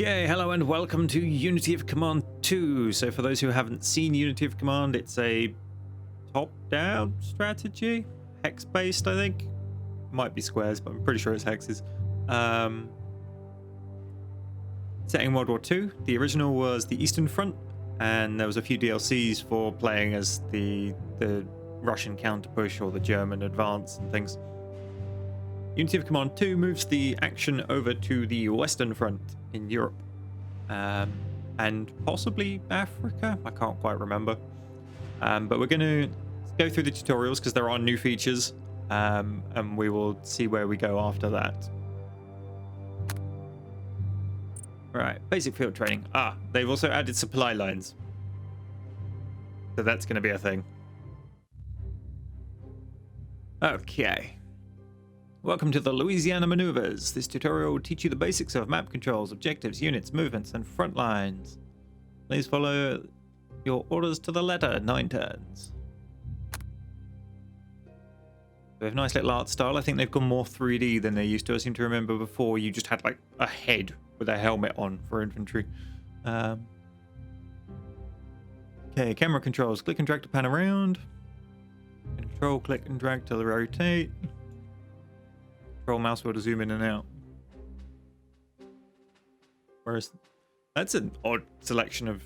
Yay, hello and welcome to Unity of Command 2. So for those who haven't seen Unity of Command, it's a top-down strategy, hex-based, I think. Might be squares, but I'm pretty sure it's hexes. Setting World War II. The original was the Eastern Front, and there was a few DLCs for playing as the Russian counter-push or the German advance and things. Unity of Command 2 moves the action over to the Western Front in Europe and possibly Africa. I can't quite remember. But we're going to go through the tutorials because there are new features, and we will see where we go after that. Right, basic field training. They've also added supply lines. So that's going to be a thing. Okay. Welcome to the Louisiana Maneuvers. This tutorial will teach you the basics of map controls, objectives, units, movements, and front lines. Please follow your orders to the letter. 9 turns. They have a nice little art style. I think they've gone more 3D than they used to. I seem to remember before you just had like a head with a helmet on for infantry. Okay, camera controls. Click and drag to pan around. Control, click and drag to rotate. Control mouse wheel to zoom in and out. Whereas that's an odd selection of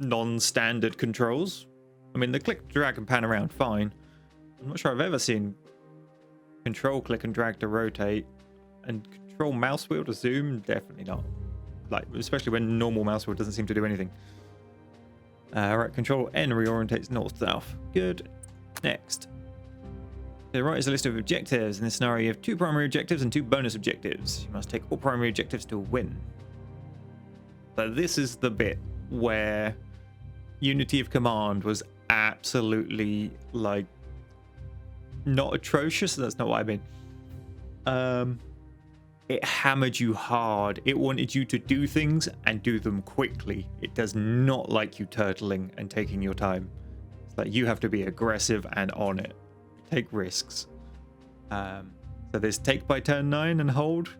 non-standard controls. I mean, the click, drag, and pan around, fine. I'm not sure I've ever seen control, click, and drag to rotate, and control mouse wheel to zoom. Definitely not. Like, especially when normal mouse wheel doesn't seem to do anything. Right, control N reorientates north-south. Good. Next. To the right is a list of objectives. In this scenario, you have 2 primary objectives and 2 bonus objectives. You must take all primary objectives to win. So this is the bit where Unity of Command was absolutely, like, not atrocious. That's not what I mean. It hammered you hard. It wanted you to do things and do them quickly. It does not like you turtling and taking your time. It's like you have to be aggressive and on it. Take risks. So there's take by turn 9 and hold.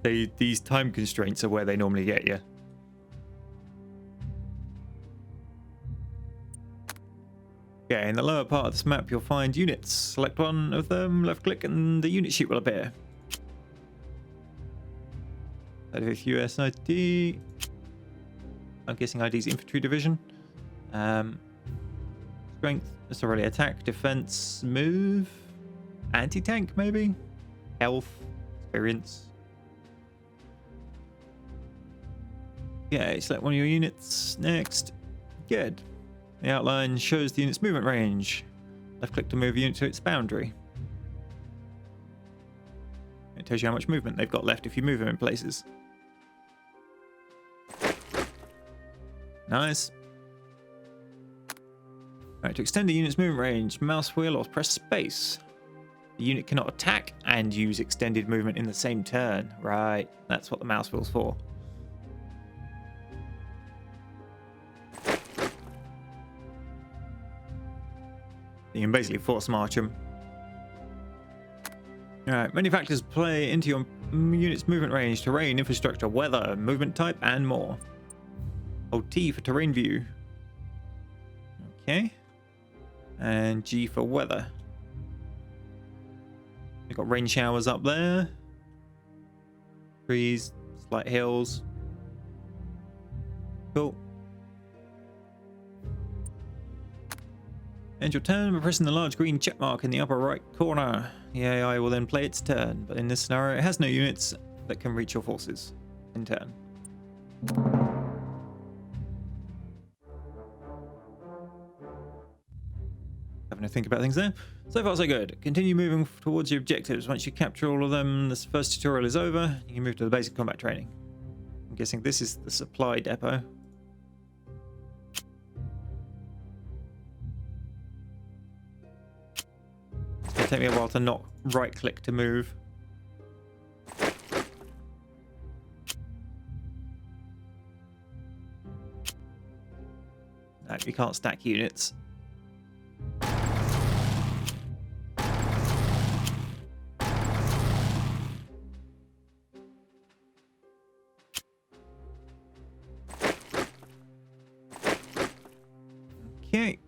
These time constraints are where they normally get you. Okay, in the lower part of this map you'll find units. Select one of them, left click, and the unit sheet will appear. 35th US ID. I'm guessing ID's infantry division. Strength, it's already attack, defense, move, anti-tank maybe, health, experience. Okay, select one of your units. Next. Good. The outline shows the unit's movement range. Left click to move the unit to its boundary. It tells you how much movement they've got left if you move them in places. Nice. Right, to extend the unit's movement range, mouse wheel or press space. The unit cannot attack and use extended movement in the same turn. Right, that's what the mouse wheel's for. You can basically force march them. Alright, many factors play into your unit's movement range: terrain, infrastructure, weather, movement type, and more. Hold T for terrain view. Okay. And G for weather. We've got rain showers up there. Trees, slight hills. Cool. End your turn by pressing the large green check mark in the upper right corner. The AI will then play its turn, but in this scenario it has no units that can reach your forces in turn. Having to think about things there. So far so good. Continue moving towards your objectives. Once you capture all of them, this first tutorial is over. You can move to the basic combat training. I'm guessing this is the supply depot. It's going to take me a while to not right click to move. No, you can't stack units. Okay.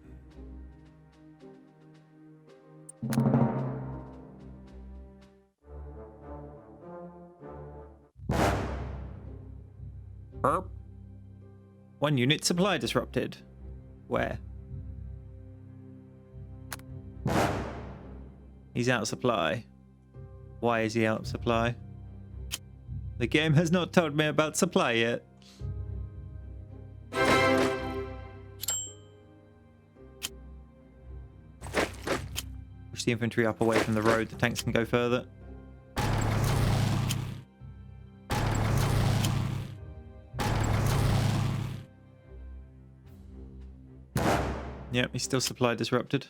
Burp. 1 unit supply disrupted. Where? He's out of supply. Why is he out of supply? The game has not told me about supply yet. Push the infantry up away from the road. The tanks can go further. Yep, he's still supply disrupted.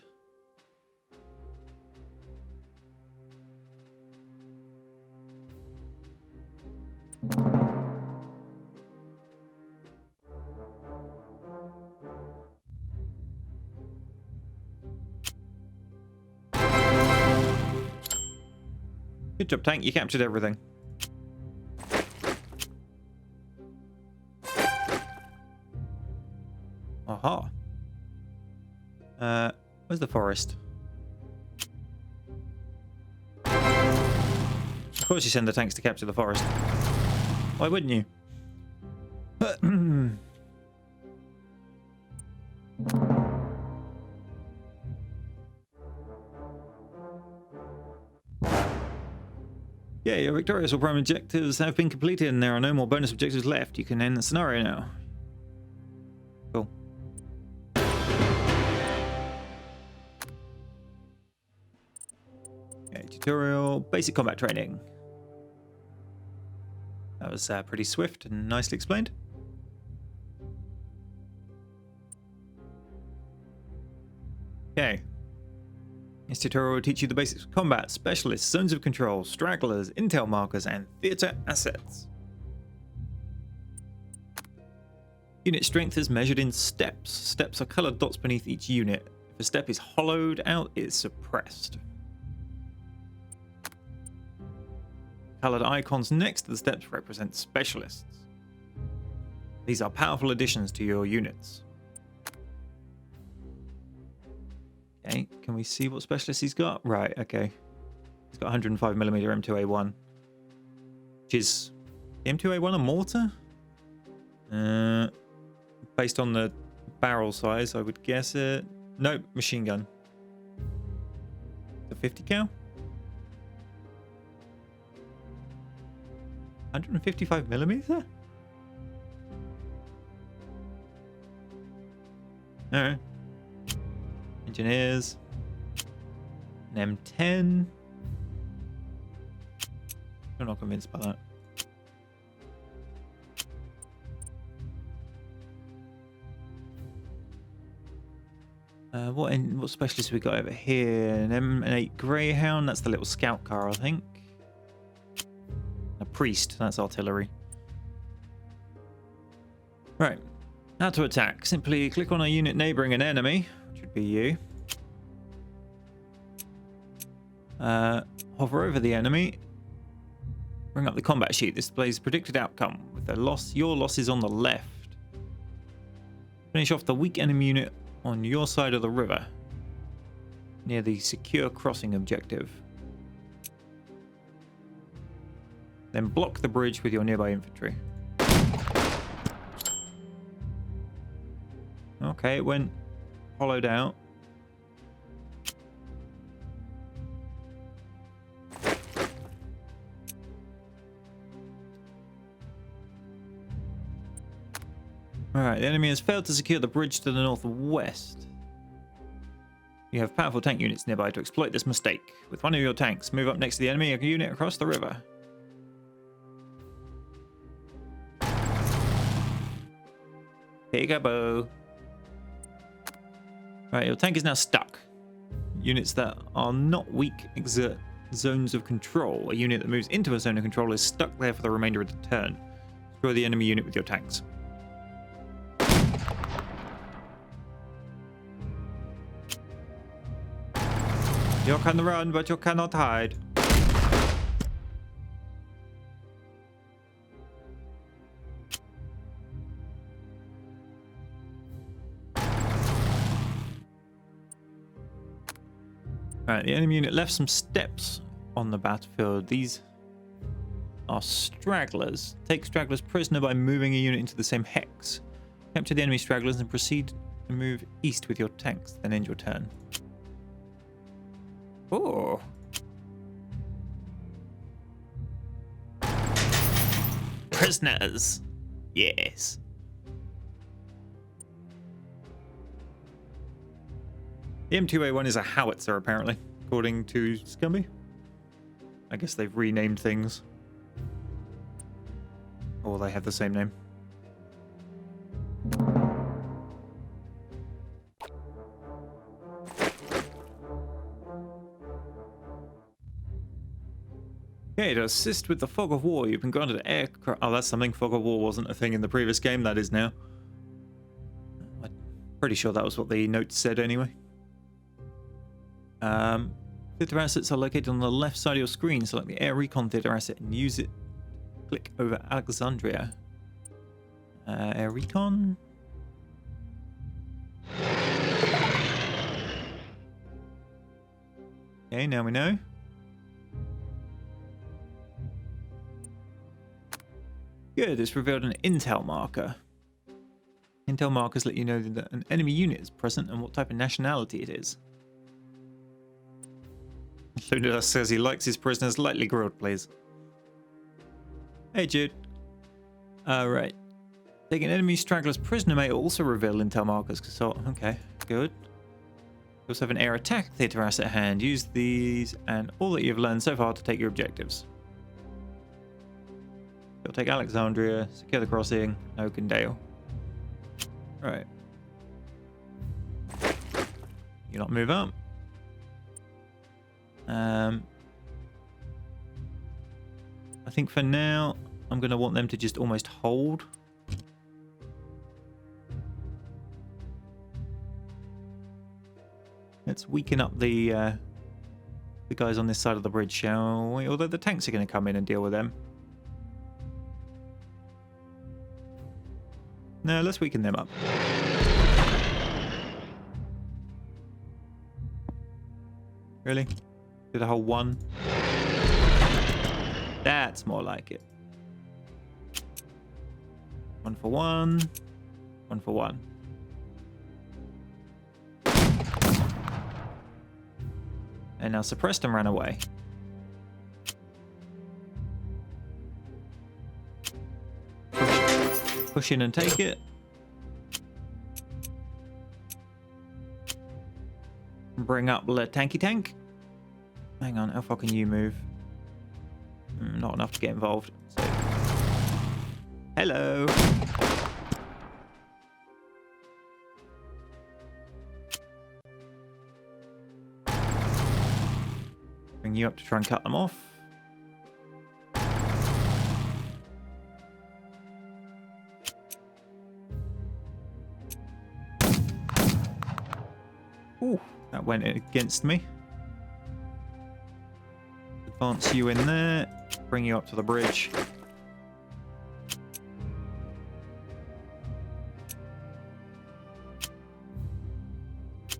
Good job, tank. You captured everything. Aha. Where's the forest? Of course you send the tanks to capture the forest. Why wouldn't you? Yeah, your victorious or prime objectives have been completed and there are no more bonus objectives left. You can end the scenario now. Cool. Okay, tutorial, basic combat training. That was pretty swift and nicely explained. Okay. This tutorial will teach you the basics of combat, specialists, zones of control, stragglers, intel markers, and theater assets. Unit strength is measured in steps. Steps are colored dots beneath each unit. If a step is hollowed out, it is suppressed. Colored icons next to the steps represent specialists. These are powerful additions to your units. Okay, can we see what specialist he's got? Right, okay. He's got 105mm M2A1. Which is the M2A1 a mortar? Based on the barrel size, I would guess it. Nope, machine gun. The 50 cal? 155mm? Alright. Engineers. An M10. I'm not convinced by that. What specialists we got over here? An M8 Greyhound. That's the little scout car, I think. A priest. That's artillery. Right. How to attack. Simply click on a unit neighboring an enemy, which would be you. Hover over the enemy. Bring up the combat sheet. This displays predicted outcome with the loss. Your losses on the left. Finish off the weak enemy unit on your side of the river, near the secure crossing objective. Then block the bridge with your nearby infantry. Okay, it went hollowed out. Alright, the enemy has failed to secure the bridge to the northwest. You have powerful tank units nearby to exploit this mistake. With one of your tanks, move up next to the enemy unit across the river. Peekaboo. Right, your tank is now stuck. Units that are not weak exert zones of control. A unit that moves into a zone of control is stuck there for the remainder of the turn. Destroy the enemy unit with your tanks. You can run, but you cannot hide. Right, the enemy unit left some steps on the battlefield. These are stragglers. Take stragglers prisoner by moving a unit into the same hex. Capture the enemy stragglers and proceed to move east with your tanks, then end your turn. Oh. Prisoners. Yes. The M2A1 is a howitzer, apparently, according to Skadi. I guess they've renamed things. Or they have the same name. Okay, to assist with the fog of war, you've been granted aircraft. Oh, that's something. Fog of war wasn't a thing in the previous game. That is now. I'm pretty sure that was what the notes said anyway. Theater assets are located on the left side of your screen. Select the air recon theater asset and use it. Click over Alexandria. Air recon. Okay, now we know. Good, it's revealed an intel marker. Intel markers let you know that an enemy unit is present and what type of nationality it is. Luda says he likes his prisoners lightly grilled, please. Hey, Jude. Right. Take an enemy straggler's prisoner may also reveal intel markers. So, okay, good. You also have an air attack theater asset at hand. Use these and all that you've learned so far to take your objectives. You'll take Alexandria, secure the crossing, Oakendale. Right. You not move up. I think for now, I'm going to want them to just almost hold. Let's weaken up the guys on this side of the bridge, shall we? Although the tanks are going to come in and deal with them. No, let's weaken them up. Really? Did a whole one? That's more like it. 1 for 1. 1 for 1. And now suppressed and ran away. Push in and take it. Bring up the tanky tank. Hang on, how far can you move? Not enough to get involved. So. Hello. Bring you up to try and cut them off. Ooh, that went against me. Advance you in there. Bring you up to the bridge.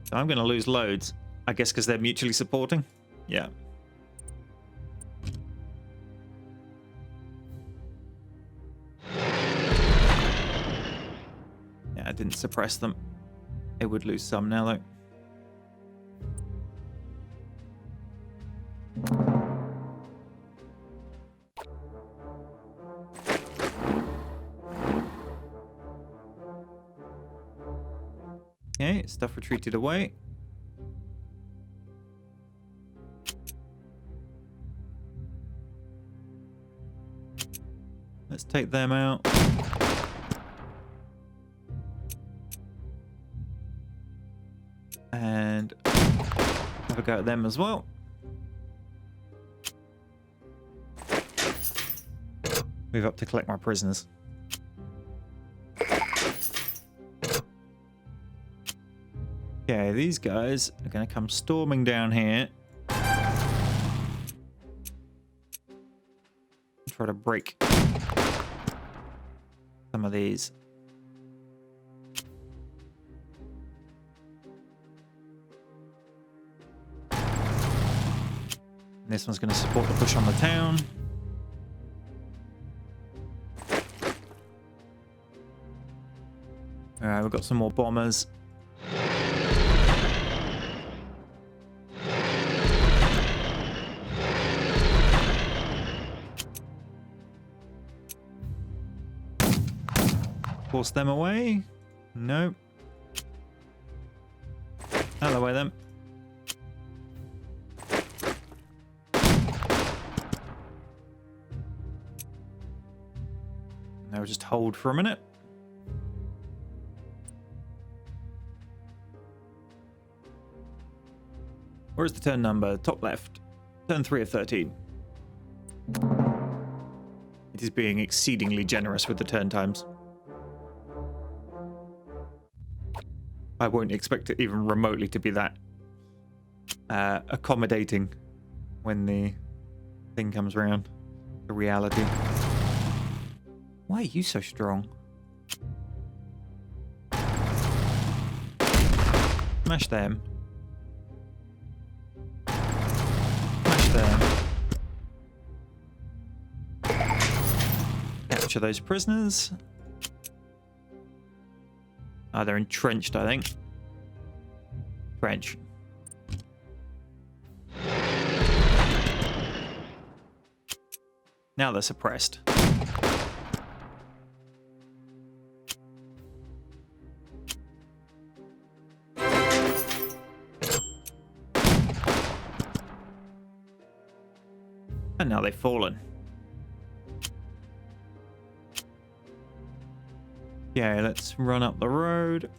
So I'm going to lose loads. I guess because they're mutually supporting. Yeah. Yeah, I didn't suppress them. It would lose some now, though. Okay, stuff retreated away. Let's take them out. And have a go at them as well. Move up to collect my prisoners. Okay, these guys are going to come storming down here. Try to break some of these. And this one's going to support the push on the town. Alright, we've got some more bombers. Force them away. Nope. Out of the way then. Now just hold for a minute. Where's the turn number? Top left. Turn 3 of 13. It is being exceedingly generous with the turn times. I won't expect it even remotely to be that accommodating when the thing comes around. The reality. Why are you so strong? Smash them. Smash them. Capture those prisoners. Ah, they're entrenched, I think. Trench. Now they're suppressed. And now they've fallen. Okay, let's run up the road.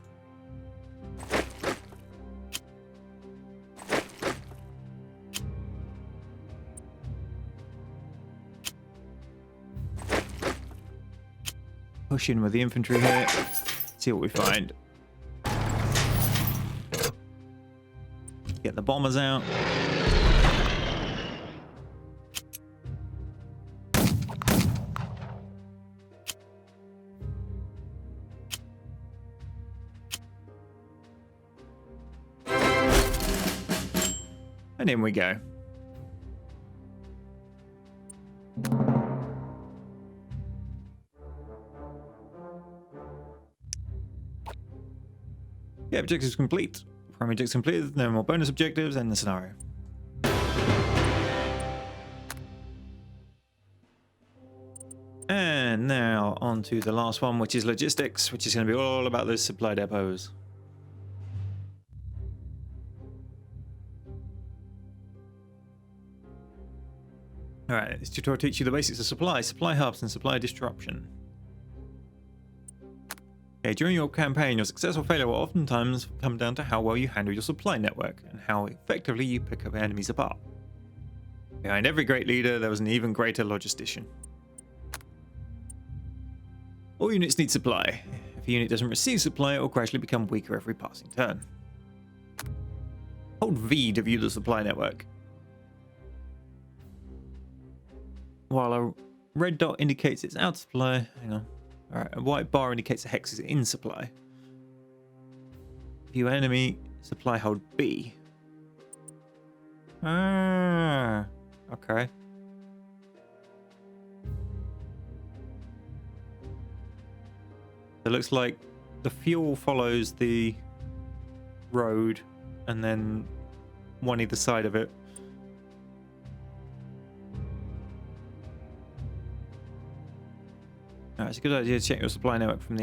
Push in with the infantry here. See what we find. Get the bombers out. And in we go. Yeah, objectives complete. Primary objectives completed. No more bonus objectives. End the scenario. And now on to the last one, which is logistics, which is going to be all about those supply depots. Alright, this tutorial teaches you the basics of supply hubs, and supply disruption. Okay, during your campaign, your success or failure will oftentimes come down to how well you handle your supply network and how effectively you pick up enemies apart. Behind every great leader, there was an even greater logistician. All units need supply. If a unit doesn't receive supply, it will gradually become weaker every passing turn. Hold V to view the supply network. While a red dot indicates it's out of supply, hang on. Alright, a white bar indicates a hex is in supply. View enemy, supply, hold B. Ah, okay. It looks like the fuel follows the road and then one either side of it. It's a good idea to check your supply network from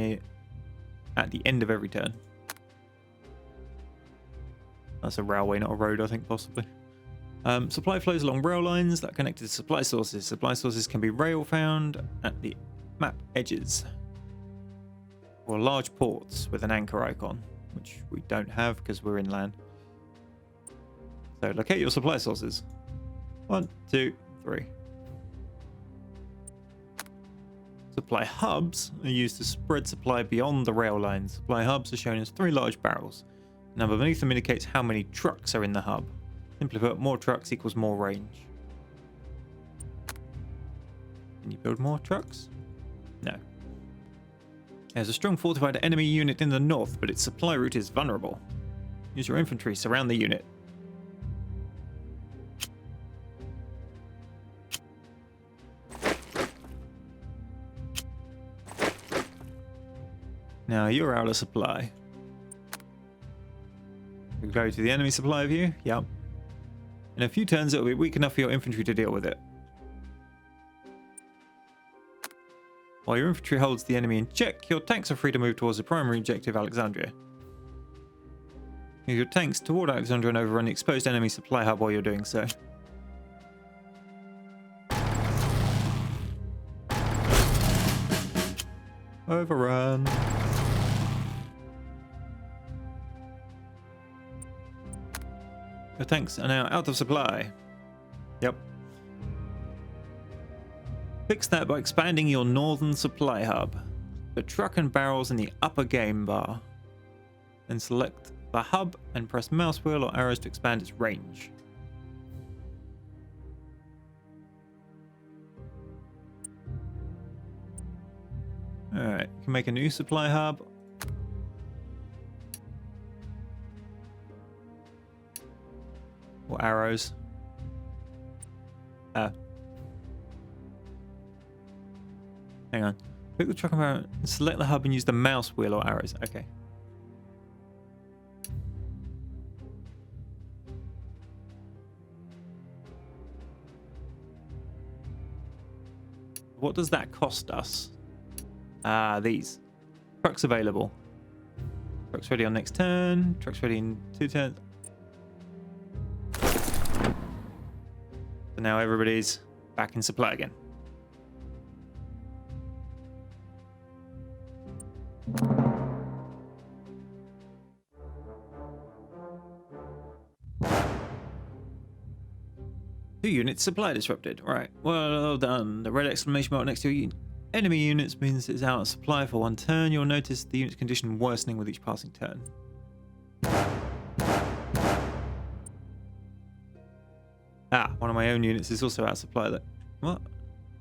at the end of every turn. That's a railway, not a road, I think, possibly. Supply flows along rail lines that are connected to supply sources. Supply sources can be rail found at the map edges, or large ports with an anchor icon, which we don't have because we're inland. So locate your supply sources. 1, 2, 3. Supply hubs are used to spread supply beyond the rail lines. Supply hubs are shown as 3 large barrels. The number beneath them indicates how many trucks are in the hub. Simply put, more trucks equals more range. Can you build more trucks? No. There's a strong fortified enemy unit in the north, but its supply route is vulnerable. Use your infantry, surround the unit. Now you're out of supply. We go to the enemy supply view. Yep. In a few turns, it'll be weak enough for your infantry to deal with it. While your infantry holds the enemy in check, your tanks are free to move towards the primary objective, Alexandria. Move your tanks toward Alexandria and overrun the exposed enemy supply hub while you're doing so. Overrun. Your tanks are now out of supply. Yep. Fix that by expanding your northern supply hub. The truck and barrels in the upper game bar. Then select the hub and press mouse wheel or arrows to expand its range. Alright, you can make a new supply hub. Or arrows. Hang on. Click the truck and barrel and select the hub and use the mouse wheel or arrows. Okay. What does that cost us? These. Trucks available. Trucks ready on next turn. Trucks ready in 2 turns. So now everybody's back in supply again. Two units supply disrupted. Right, well done. The red exclamation mark next to your enemy units means it's out of supply for 1 turn. You'll notice the unit's condition worsening with each passing turn. One of my own units is also out of supply. What?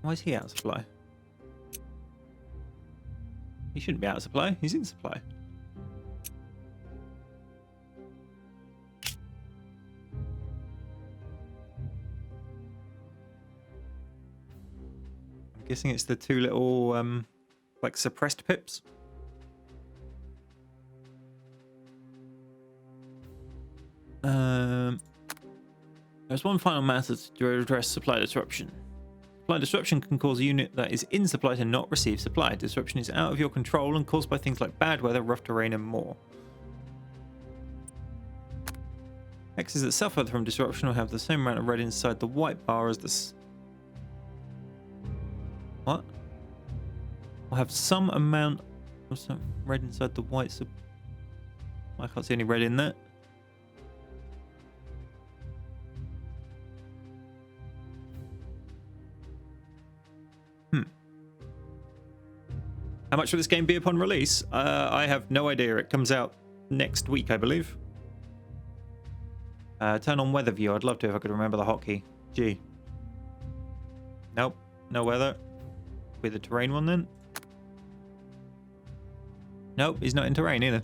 Why is he out of supply? He shouldn't be out of supply. He's in supply. I'm guessing it's the 2 little, like, suppressed pips. There's one final method to address supply disruption. Supply disruption can cause a unit that is in supply to not receive supply. Disruption is out of your control and caused by things like bad weather, rough terrain, and more. Hexes that suffer from disruption will have the same amount of red inside the white bar as the... What? Will have some amount of some red inside the white... I can't see any red in that. How much will this game be upon release? I have no idea. It comes out next week, I believe. Turn on weather view. I'd love to if I could remember the hotkey. G. Nope. No weather. Be the terrain one then. Nope, he's not in terrain either.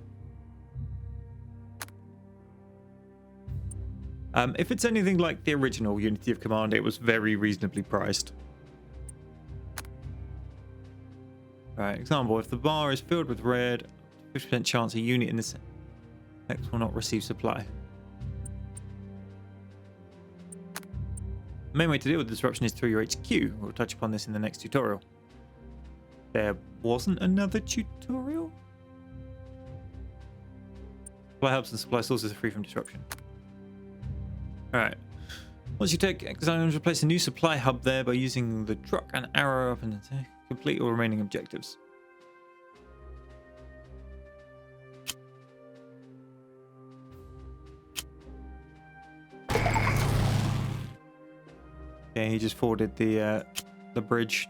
If it's anything like the original Unity of Command, it was very reasonably priced. Right, example, if the bar is filled with red, 50% chance a unit in this hex will not receive supply. The main way to deal with disruption is through your HQ. We'll touch upon this in the next tutorial. There wasn't another tutorial? Supply hubs and supply sources are free from disruption. Alright. Once you take Exile, replace a new supply hub there by using the truck and arrow up and complete all remaining objectives. Yeah, he just forwarded the bridge.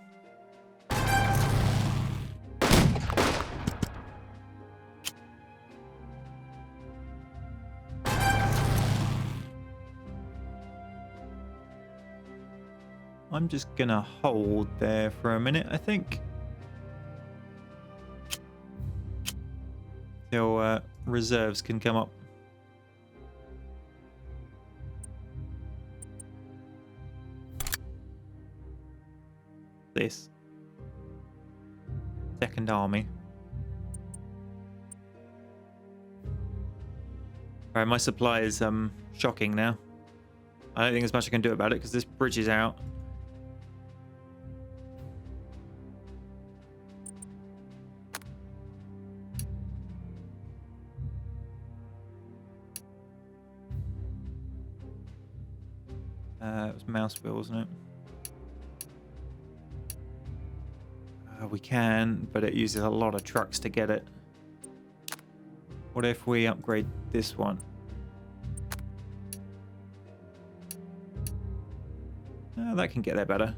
I'm just gonna hold there for a minute, I think. Till reserves can come up. This. Second army. Alright, my supply is shocking now. I don't think there's much I can do about it because this bridge is out. It was Mouseville, wasn't it? We can, but it uses a lot of trucks to get it. What if we upgrade this one? That can get there better.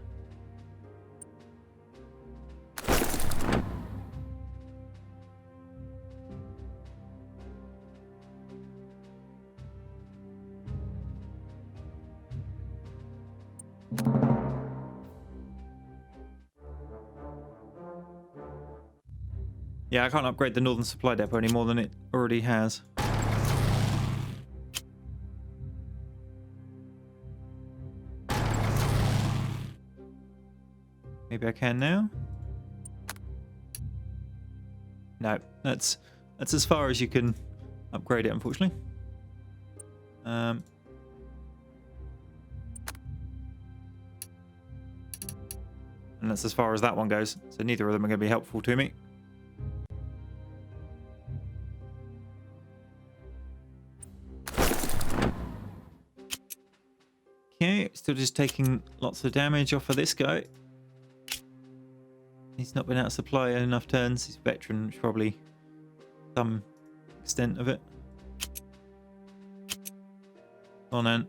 Yeah, I can't upgrade the Northern Supply Depot any more than it already has. Maybe I can now? No, that's as far as you can upgrade it, unfortunately. And that's as far as that one goes. So neither of them are going to be helpful to me. Okay, still just taking lots of damage off of this guy. He's not been out of supply enough turns. He's a veteran, which probably some extent of it. Go on then.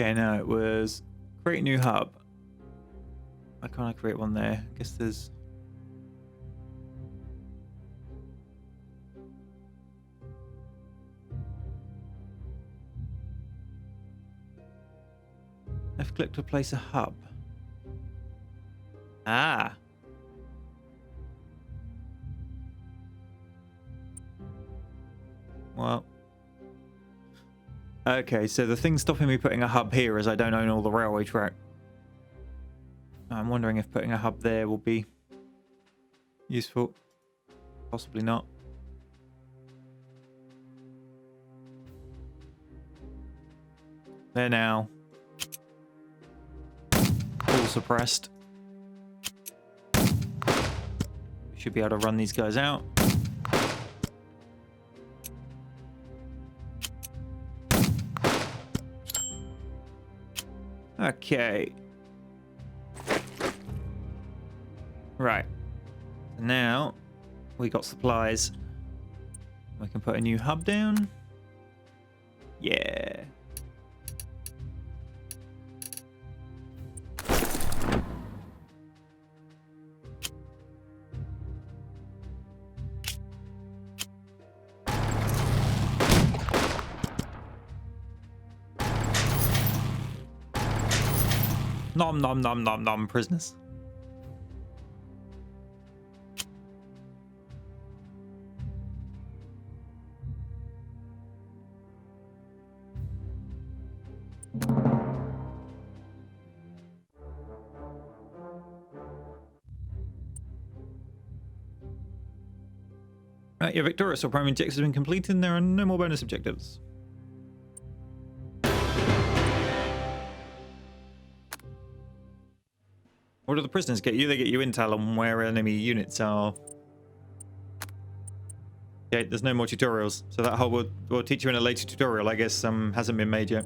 Okay, now it was create a new hub. Why can't I create one there? I guess there's... Left click to place a hub. Ah. Well. Okay, so the thing stopping me putting a hub here is I don't own all the railway track. I'm wondering if putting a hub there will be useful. Possibly not. They're now all suppressed. Should be able to run these guys out. Okay. Right. Now we got supplies. We can put a new hub down. Yeah. Nom nom nom nom nom, prisoners. Right, you're victorious. All primary objectives have been completed and there are no more bonus objectives. What do the prisoners get you? They get you intel on where enemy units are. Okay, there's no more tutorials. So that whole will teach you in a later tutorial, I guess, hasn't been made yet.